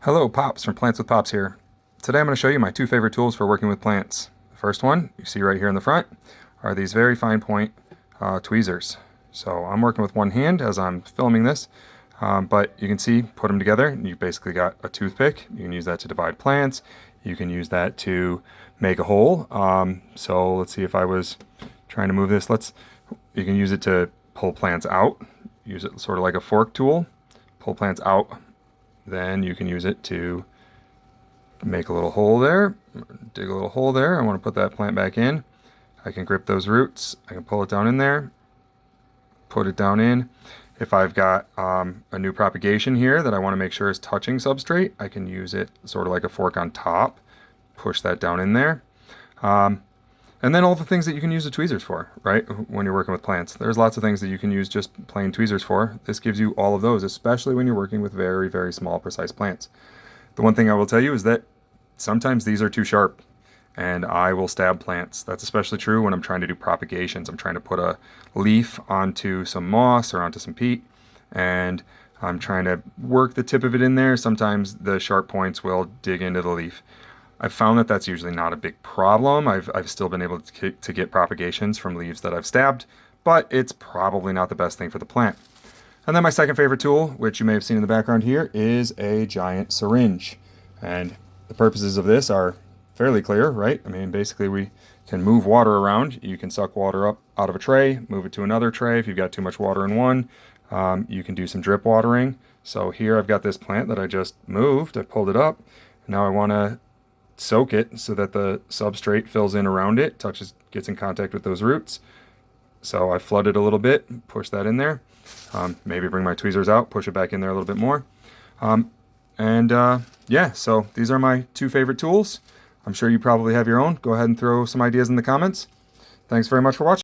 Hello, Pops from Plants with Pops here. Today I'm going to show you my two favorite tools for working with plants. The first one, you see right here in the front, are these very fine point tweezers. So I'm working with one hand as I'm filming this, but you can see, put them together, and you basically got a toothpick. You can use that to divide plants. You can use that to make a hole. So let's see, if I was trying to move this, you can use it to pull plants out. Use it sort of like a fork tool, pull plants out. Then you can use it to make a little hole there, dig a little hole there. I want to put that plant back in. I can grip those roots. I can pull it down in there, put it down in. If I've got a new propagation here that I want to make sure is touching substrate, I can use it sort of like a fork on top, push that down in there. And then all the things that you can use the tweezers for, right? When you're working with plants. There's lots of things that you can use just plain tweezers for. This gives you all of those, especially when you're working with very, very small, precise plants. The one thing I will tell you is that sometimes these are too sharp and I will stab plants. That's especially true when I'm trying to do propagations. I'm trying to put a leaf onto some moss or onto some peat, and I'm trying to work the tip of it in there. Sometimes the sharp points will dig into the leaf. I've found that that's usually not a big problem. I've still been able to get propagations from leaves that I've stabbed, but it's probably not the best thing for the plant. And then my second favorite tool, which you may have seen in the background here, is a giant syringe. And the purposes of this are fairly clear, right? I mean, basically we can move water around. You can suck water up out of a tray, move it to another tray. If you've got too much water in one, you can do some drip watering. So here I've got this plant that I just moved. I pulled it up. Now I want to soak it so that the substrate fills in around it, gets in contact with those roots. So I flood it a little bit, push that in there. Maybe bring my tweezers out, push it back in there a little bit more. Yeah, so these are my two favorite tools. I'm sure you probably have your own. Go ahead and throw some ideas in the comments. Thanks very much for watching.